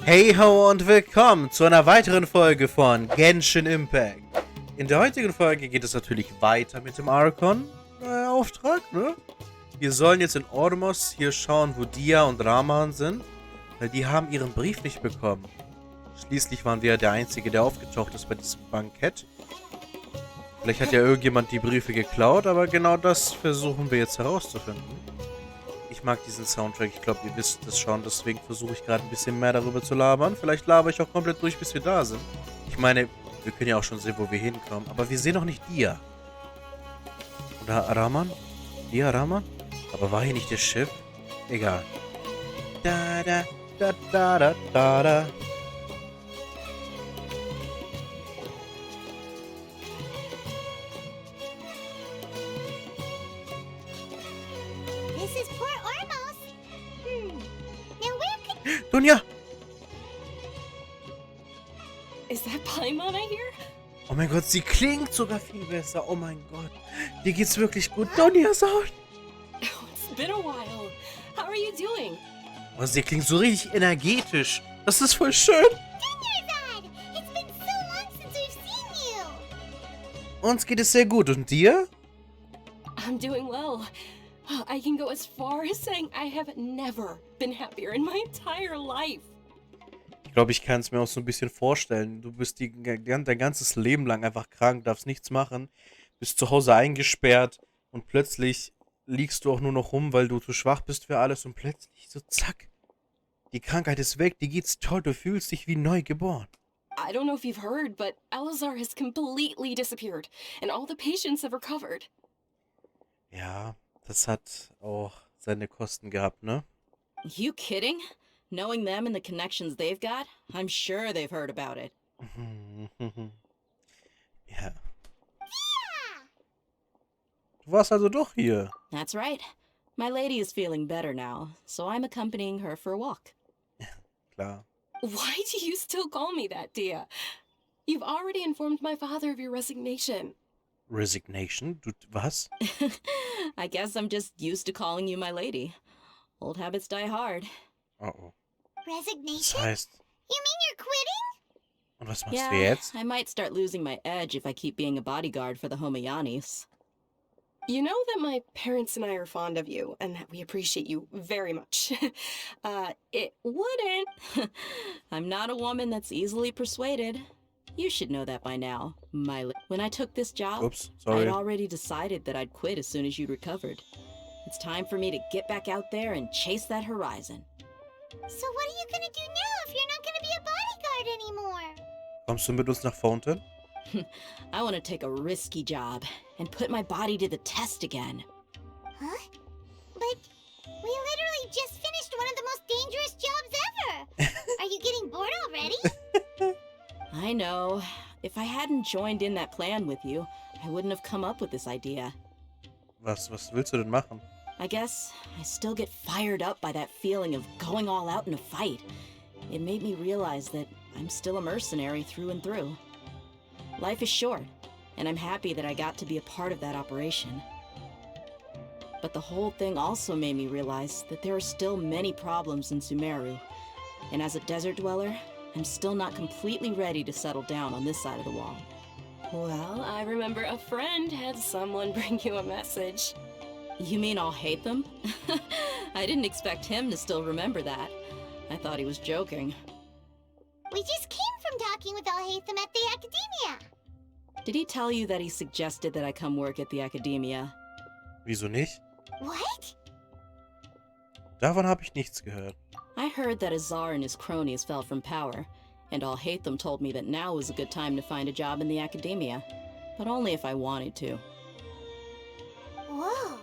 Heyhoo und willkommen zu einer weiteren Folge von Genshin Impact. In der heutigen Folge geht es natürlich weiter mit dem Archon-Auftrag, ne? Wir sollen jetzt in Ormos hier schauen, wo Dehya und Rahman sind, weil die haben ihren Brief nicht bekommen. Schließlich waren wir der Einzige, der aufgetaucht ist bei diesem Bankett. Vielleicht hat ja irgendjemand die Briefe geklaut, aber genau das versuchen wir jetzt herauszufinden. Ich mag diesen Soundtrack, ich glaube, ihr wisst es schon, deswegen versuche ich gerade ein bisschen mehr darüber zu labern. Vielleicht labere ich auch komplett durch, bis wir da sind. Ich meine, wir können ja auch schon sehen, wo wir hinkommen, aber wir sehen noch nicht Dehya. Oder Rahman? Dehya, Rahman? Aber war hier nicht das Schiff? Egal. Da, da, da, da, da, da, da. Dunya! Is that Paimon I hear? Oh mein Gott, sie klingt sogar viel besser. Oh mein Gott. Dir geht's wirklich gut. Dunyazard! Oh, it's been a while. How are you doing? Oh, sie klingt so richtig energetisch. Das ist voll schön. Dunyazard! It's been so long since we've seen you! Uns geht es sehr gut. Und dir? I'm doing well. I can go as far as saying I have never been happier in my entire life. Ich glaube, ich kann es mir auch so ein bisschen vorstellen. Du bist dein ganzes Leben lang einfach krank, darfst nichts machen, bist zu Hause eingesperrt und plötzlich liegst du auch nur noch rum, weil du zu schwach bist für alles und plötzlich so zack. Die Krankheit ist weg, dir geht's toll, du fühlst dich wie neu geboren. I don't know if you've heard, but Eleazar has completely disappeared and all the patients have recovered. Ja, das hat auch seine Kosten gehabt, ne? You kidding? Knowing them and the connections they've got, I'm sure they've heard about it. Ja. Du warst also doch hier. That's right. My lady is feeling better now, so I'm accompanying her for a walk. Klar. Why do you still call me that, Dehya? You've already informed my father of your resignation. Resignation? Du, was? I guess I'm just used to calling you my lady. Old habits die hard. Oh oh. Resignation? Das heißt... You mean you're quitting? Und was machst Yeah, du jetzt? I might start losing my edge if I keep being a bodyguard for the Homayanis. You know that my parents and I are fond of you, and that we appreciate you very much. It wouldn't... I'm not a woman that's easily persuaded. You should know that by now, When I took this job, Oops, sorry. I'd already decided that I'd quit as soon as you'd recovered. It's time for me to get back out there and chase that horizon. So what are you gonna do now if you're not gonna be a bodyguard anymore? Kommst du mit uns nach Fountain? I want to take a risky job and put my body to the test again. Huh? But we literally just finished one of the most dangerous jobs ever! Are you getting bored already? I know. If I hadn't joined in that plan with you, I wouldn't have come up with this idea. Was willst du denn machen? I guess I still get fired up by that feeling of going all out in a fight. It made me realize that I'm still a mercenary through and through. Life is short, and I'm happy that I got to be a part of that operation. But the whole thing also made me realize that there are still many problems in Sumeru, and as a desert dweller, I'm still not completely ready to settle down on this side of the wall. Well, I remember a friend had someone bring you a message. You mean I'll hate them? I didn't expect him to still remember that. I thought he was joking. We just came from talking with Al-Haytham at the Academia. Did he tell you that he suggested that I come work at the Academia? Wieso nicht? What? Davon habe ich nichts gehört. I heard that Azar and his cronies fell from power, and Al-Haytham told me that now was a good time to find a job in the Academia, but only if I wanted to. Whoa.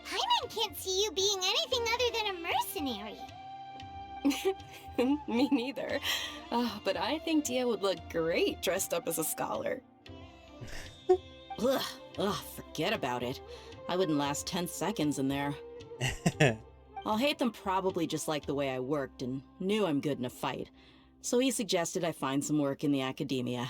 Paimon can't see you being anything other than a mercenary. Me neither. But I think Dehya would look great dressed up as a scholar. Ugh, forget about it. I wouldn't last 10 seconds in there. Al-Haytham probably just liked the way I worked and knew I'm good in a fight, so he suggested I find some work in the Academia.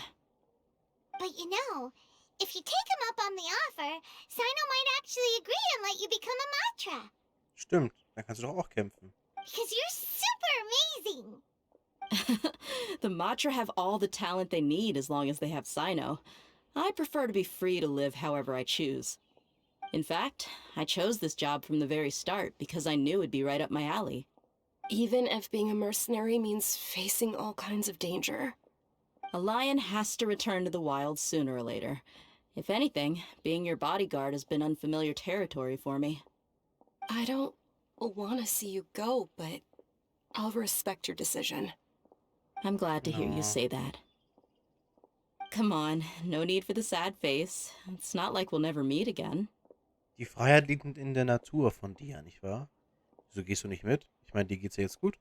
But you know, if you take him up on the offer, Sino might actually agree and let you become a Matra. Stimmt, dann kannst du doch auch kämpfen. Because you're super amazing. The Matra have all the talent they need as long as they have Sino. I prefer to be free to live however I choose. In fact, I chose this job from the very start because I knew it'd be right up my alley. Even if being a mercenary means facing all kinds of danger. A lion has to return to the wild sooner or later. If anything, being your bodyguard has been unfamiliar territory for me. I don't want to see you go, but I'll respect your decision. I'm glad to hear Aw. you say that. Come on, no need for the sad face. It's not like we'll never meet again. Die Freiheit liegt in der Natur von Dehya, nicht wahr? Wieso gehst du nicht mit? Ich meine, dir geht's ja jetzt gut.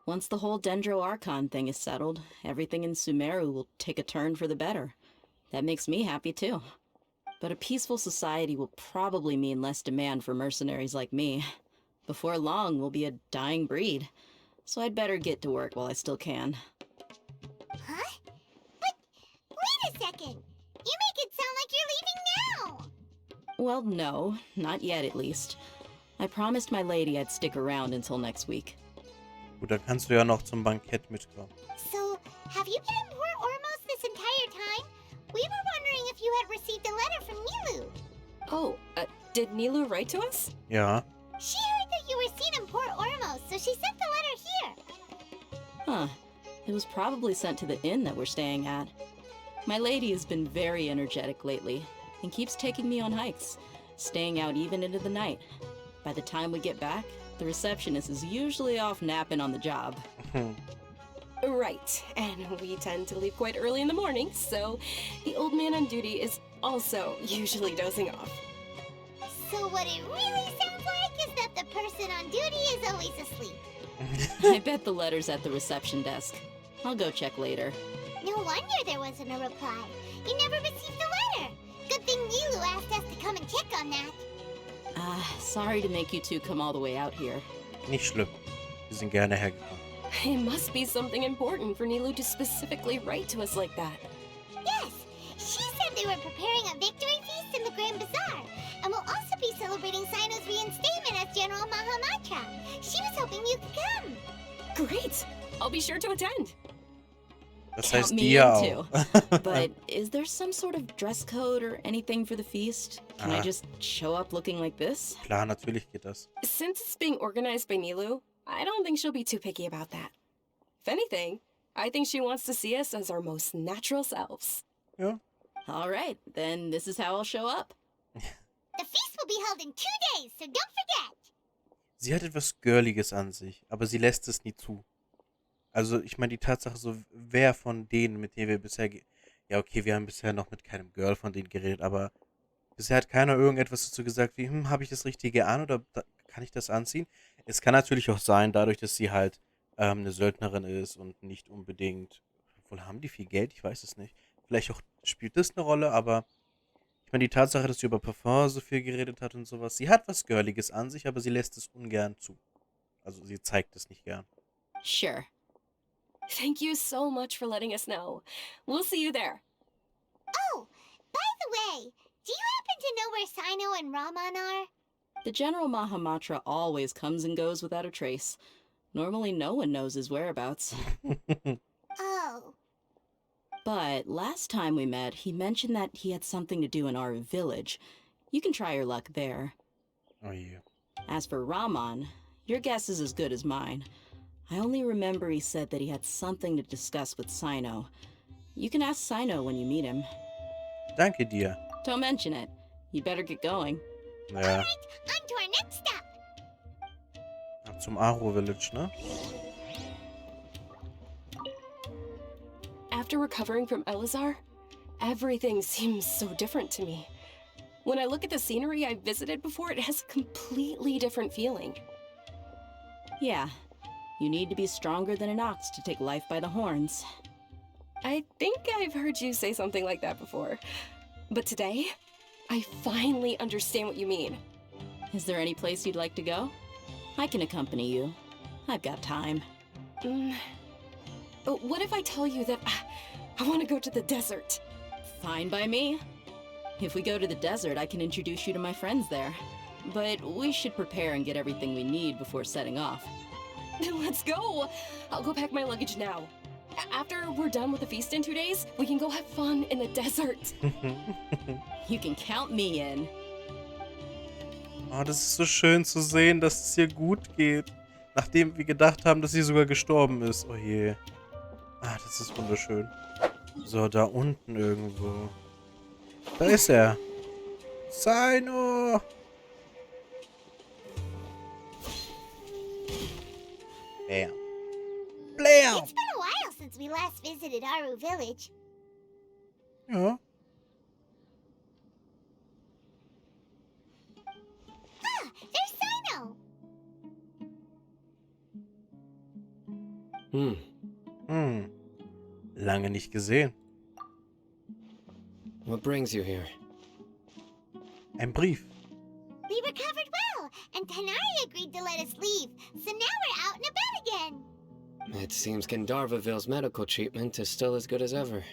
Once the whole Dendro-Archon thing is settled, everything in Sumeru will take a turn for the better. That makes me happy too. But a peaceful society will probably mean less demand for mercenaries like me. Before long, we'll be a dying breed. So I'd better get to work while I still can. Huh? But wait a second. You make it sound like you're leaving now. Well, no, not yet at least. I promised my lady I'd stick around until next week. Gut, dann kannst du ja noch zum Bankett mitkommen. So, have you been in Port Ormos this entire time? We were wondering if you had received a letter from Nilou. Oh, did Nilou write to us? Ja. She heard that you were seen in Port Ormos, so she sent the letter here. Huh. It was probably sent to the inn that we're staying at. My lady has been very energetic lately and keeps taking me on hikes, staying out even into the night. By the time we get back, the receptionist is usually off napping on the job. Right, and we tend to leave quite early in the morning, so the old man on duty is also usually dozing off. So what it really sounds like is that the person on duty is always asleep. I bet the letter's at the reception desk. I'll go check later. No wonder there wasn't a reply. You never received the letter. Good thing Nilou asked us to come and check on that. Sorry to make you two come all the way out here. Nicht schlimm. Wir sind gerne hergekommen. It must be something important for Nilou to specifically write to us like that. Yes, she said they were preparing a victory feast in the Grand Bazaar, and will also be celebrating Sino's reinstatement as General Mahamatra. She was hoping you could come. Great! I'll be sure to attend. Das Count heißt me Dehya in auch. But is there some sort of dress code or anything for the feast? Can I just show up looking like this? Klar, natürlich geht das. Since it's being organized by Nilou, I don't think she'll be too picky about that. If anything, I think she wants to see us as our most natural selves. Ja. All right, then this is how I'll show up. The feast will be held in 2 days, so don't forget. Sie hat etwas Girliges an sich, aber sie lässt es nie zu. Also, ich meine, die Tatsache so, wer von denen, mit denen wir bisher... Ja, okay, wir haben bisher noch mit keinem Girl von denen geredet, aber bisher hat keiner irgendetwas dazu gesagt wie, habe ich das Richtige an oder kann ich das anziehen? Es kann natürlich auch sein, dadurch, dass sie halt eine Söldnerin ist und nicht unbedingt... Obwohl, haben die viel Geld? Ich weiß es nicht. Vielleicht auch spielt das eine Rolle, aber ich meine, die Tatsache, dass sie über Parfum so viel geredet hat und sowas, sie hat was Girliges an sich, aber sie lässt es ungern zu. Also, sie zeigt es nicht gern. Sure. Thank you so much for letting us know. We'll see you there. Oh, by the way, do you happen to know where Sino and Rahman are? The General Mahamatra always comes and goes without a trace. Normally no one knows his whereabouts. Oh. But last time we met, he mentioned that he had something to do in our village. You can try your luck there. Oh yeah. As for Rahman, your guess is as good as mine. I only remember he said that he had something to discuss with Sino. You can ask Sino when you meet him. Danke dir. Don't mention it. You better get going. Ja, Alright, on to our next stop. ab zum Aro Village, ne? After recovering from Eleazar, everything seems so different to me. When I look at the scenery I visited before, it has a completely different feeling. Yeah. You need to be stronger than an ox to take life by the horns. I think I've heard you say something like that before. But today, I finally understand what you mean. Is there any place you'd like to go? I can accompany you. I've got time. What if I tell you that I want to go to the desert? Fine by me. If we go to the desert, I can introduce you to my friends there. But we should prepare and get everything we need before setting off. Let's go! I'll go pack my luggage now. After we're done with the feast in 2 days, we can go have fun in the desert. You can count me in. Oh, das ist so schön zu sehen, dass es ihr gut geht. Nachdem wir gedacht haben, dass sie sogar gestorben ist. Oh je. Ah, das ist wunderschön. So, da unten irgendwo. Da ist er. Sino! Bam. Blam! It's been a while since we last visited Aru village. Ja. Ah, there's Sino! Lange nicht gesehen. What brings you here? Ein Brief. We recovered well, and Tanari agreed to let us leave, so now we're out and about again. It seems Gandharvaville's medical treatment is still as good as ever.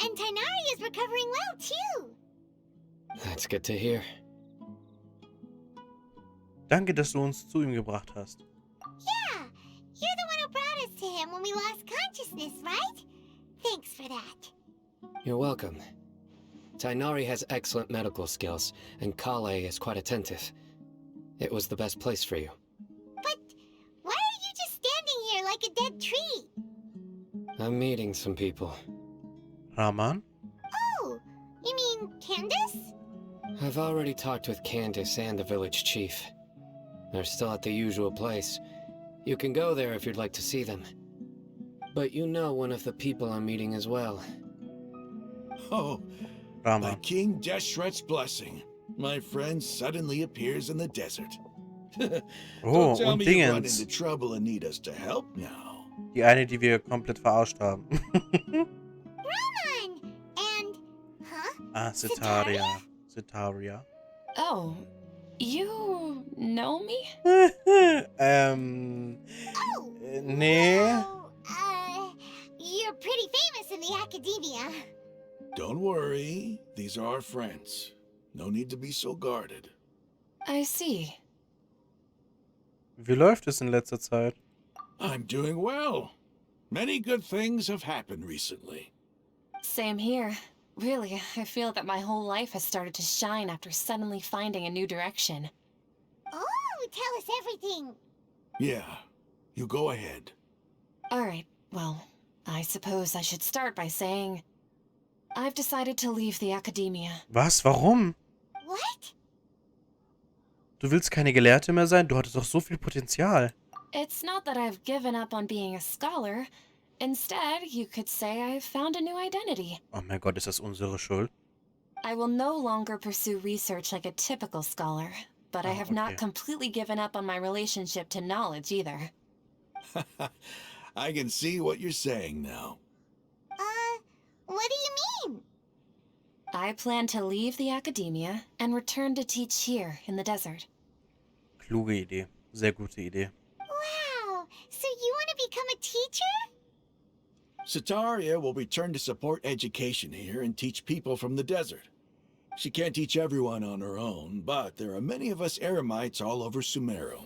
And Tanari is recovering well, too. That's good to hear. Danke, dass du uns zu ihm gebracht hast. Yeah, you're the one who brought us to him when we lost consciousness, right? Thanks for that. You're welcome. Tainari has excellent medical skills, and Kale is quite attentive. It was the best place for you. But why are you just standing here like a dead tree? I'm meeting some people. Rahman? Oh, you mean Candace? I've already talked with Candace and the village chief. They're still at the usual place. You can go there if you'd like to see them. But you know one of the people I'm meeting as well. Oh, by Rahman. King Deshret's blessing, my friend suddenly appears in the desert. Oh, Don't tell und me you run Dingens. into trouble and need us to help now. Die eine, die wir komplett verarscht haben. Rahman! And... Huh? Ah, Setaria. Setaria. Oh, you know me? Oh, Nee. well, you're pretty famous in the academia. Don't worry, these are our friends. No need to be so guarded. I see. Wie läuft es in letzter Zeit? I'm doing well. Many good things have happened recently. Same here. Really, I feel that my whole life has started to shine after suddenly finding a new direction. Oh, tell us everything. Yeah, you go ahead. Alright, well, I suppose I should start by saying... I've decided to leave the academia. Was? Warum? What? Du willst keine Gelehrte mehr sein? Du hattest doch so viel Potenzial. It's not that I've given up on being a scholar. Instead, you could say I've found a new identity. Oh mein Gott, ist das unsere Schuld? I will no longer pursue research like a typical scholar, but I have okay. not completely given up on my relationship to knowledge either. I can see what you're saying now. What do you mean? I plan to leave the academia and return to teach here in the desert. Kluge Idee. Sehr gute Idee. Wow, so you want to become a teacher? Setaria will return to support education here and teach people from the desert. She can't teach everyone on her own, but there are many of us eremites all over Sumeru.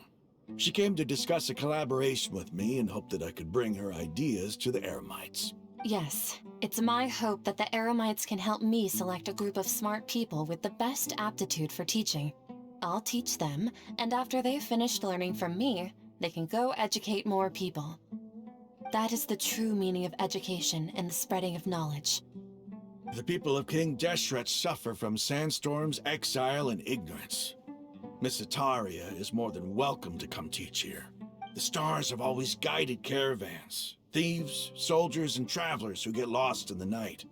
She came to discuss a collaboration with me and hoped that I could bring her ideas to the eremites. Yes, it's my hope that the Eremites can help me select a group of smart people with the best aptitude for teaching. I'll teach them, and after they've finished learning from me, they can go educate more people. That is the true meaning of education and the spreading of knowledge. The people of King Deshret suffer from sandstorms, exile, and ignorance. Miss Setaria is more than welcome to come teach here. The stars have always guided caravans, thieves, soldiers, and travelers who get lost in the night.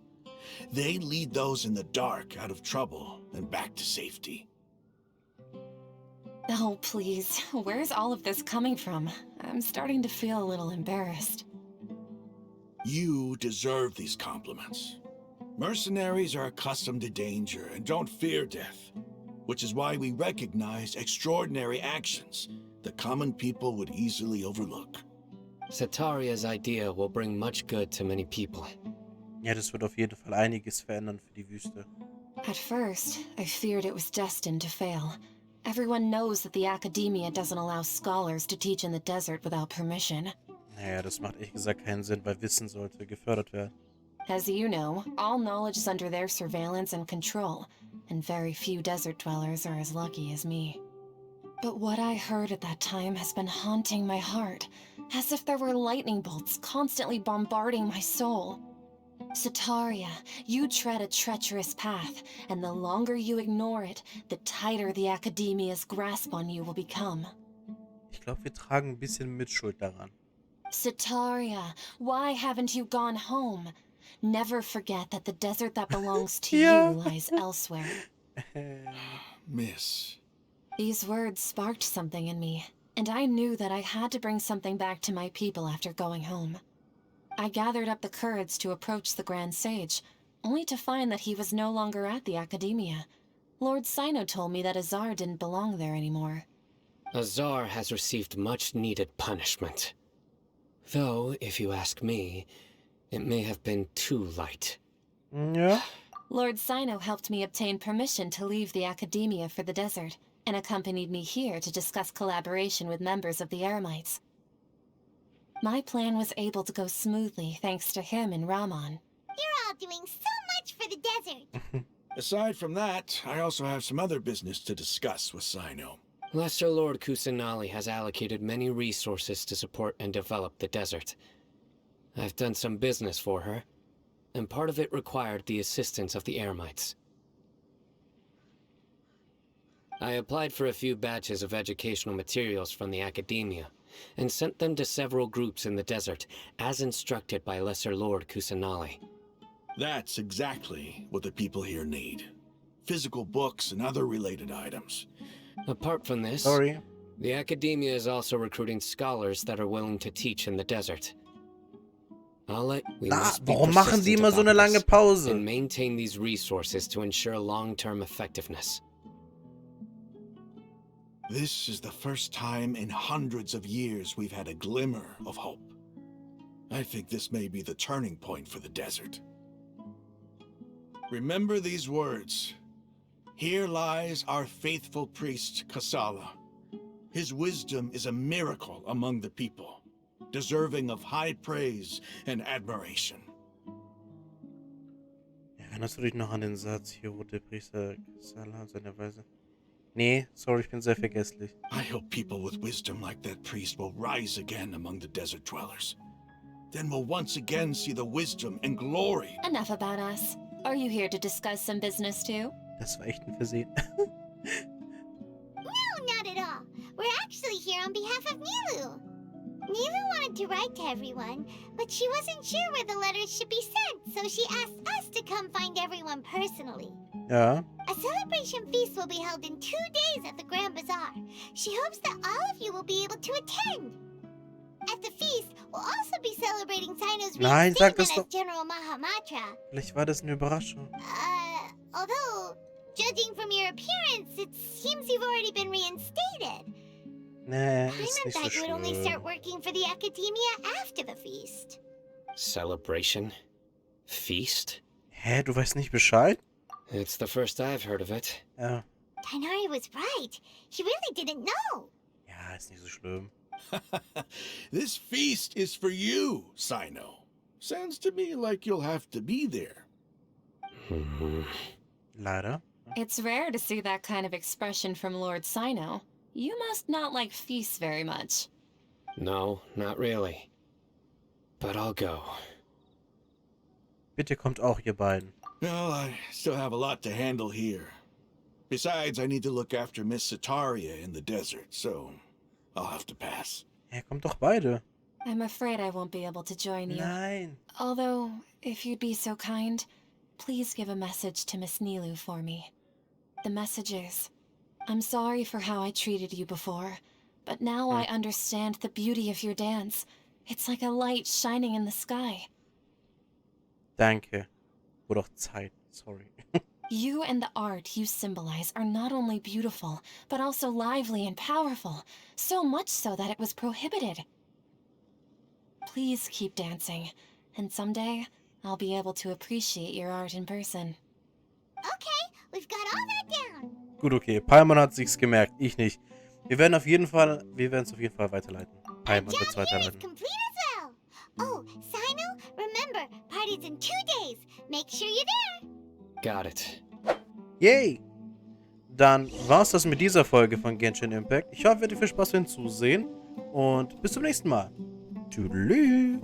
They lead those in the dark out of trouble and back to safety. Oh, please, where's all of this coming from? I'm starting to feel a little embarrassed. You deserve these compliments. Mercenaries are accustomed to danger and don't fear death, which is why we recognize extraordinary actions that common people would easily overlook. Setaria's idea will bring much good to many people. Ja, das wird auf jeden Fall einiges verändern für die Wüste. At first, I feared it was destined to fail. Everyone knows that the academia doesn't allow scholars to teach in the desert without permission. Naja, das macht ehrlich gesagt keinen Sinn, weil Wissen sollte gefördert werden. As you know, all knowledge is under their surveillance and control, and very few desert dwellers are as lucky as me. But what I heard at that time has been haunting my heart, as if there were lightning bolts constantly bombarding my soul. Setaria, you tread a treacherous path, and the longer you ignore it, the tighter the academia's grasp on you will become. Ich glaube, wir tragen ein bisschen Mitschuld daran. Setaria, why haven't you gone home? Never forget that the desert that belongs to Yeah. you lies elsewhere. Miss. These words sparked something in me, and I knew that I had to bring something back to my people after going home. I gathered up the courage to approach the Grand Sage, only to find that he was no longer at the Academia. Lord Sino told me that Azar didn't belong there anymore. Azar has received much-needed punishment. Though, if you ask me, it may have been too light. Ja. Lord Sino helped me obtain permission to leave the Academia for the desert, and accompanied me here to discuss collaboration with members of the Eremites. My plan was able to go smoothly thanks to him and Rahman. You're all doing so much for the desert. Aside from that, I also have some other business to discuss with Sino. Lesser Lord Kusanali has allocated many resources to support and develop the desert. I've done some business for her, and part of it required the assistance of the Eremites. I applied for a few batches of educational materials from the Academia, and sent them to several groups in the desert, as instructed by Lesser Lord Kusanali. That's exactly what the people here need. Physical books and other related items. Apart from this, Sorry. the Academia is also recruiting scholars that are willing to teach in the desert. We must be Warum machen die persistent immer so eine about lange this Pause? and maintain these resources to ensure long-term effectiveness. This is the first time in hundreds of years we've had a glimmer of hope. I think this may be the turning point for the desert. Remember these words. Here lies our faithful priest, Kasala. His wisdom is a miracle among the people, deserving of high praise and admiration. Erinnerst du dich noch an den Satz, hier ruht der Priester Salah seine Weise? Nee, sorry, ich bin sehr vergesslich. I hope people with wisdom like that priest will rise again among the desert dwellers. Then we'll once again see the wisdom and glory. Enough about us. Are you here to discuss some business too? Das war echt ein Versehen. No, not at all. We're actually here on behalf of Nilou. Nilou wanted to write to everyone, but she wasn't sure where the letters should be sent, so she asked us to come find everyone personally. Ja. A celebration feast will be held in 2 days at the Grand Bazaar. She hopes that all of you will be able to attend. At the feast, we'll also be celebrating Sino's Nein, sag das reinstatement doch. as General Mahamatra. Vielleicht war das eine Überraschung. Although, judging from your appearance, it seems you've already been reinstated. Nee, ist Paimon nicht so thought you would only start schlimm. working for the Academia after the feast. Celebration? Feast? Hä, du weißt nicht Bescheid? It's the first I've heard of it. Ja. Tainari was right. He really didn't know. Ja, ist nicht so schlimm. This feast is for you, Sino. Sounds to me like you'll have to be there. Leider. It's rare to see that kind of expression from Lord Sino. You must not like feasts very much. No, not really. But I'll go. Bitte kommt auch, ihr beiden. Well, I still have a lot to handle here. Besides, I need to look after Miss Setaria in the desert, so I'll have to pass. Ja, kommt doch beide. I'm afraid I won't be able to join you. Nein. Although, if you'd be so kind, please give a message to Miss Nilou for me. The message is, I'm sorry for how I treated you before, but now I understand the beauty of your dance. It's like a light shining in the sky. Danke. Wurde auch Zeit. Sorry. You and the art you symbolize are not only beautiful, but also lively and powerful, so much so that it was prohibited. Please keep dancing, and someday I'll be able to appreciate your art in person. Okay, we've got all that down. Gut, okay. Paimon hat sich's gemerkt. Ich nicht. Wir werden es auf jeden Fall weiterleiten. Paimon wird's weiterleiten. Complete as well. Oh, Sino, remember, party's in 2 days. Make sure you're there. Got it. Yay! Dann war's das mit dieser Folge von Genshin Impact. Ich hoffe, ihr hattet viel Spaß beim Zusehen und bis zum nächsten Mal. Tschüss.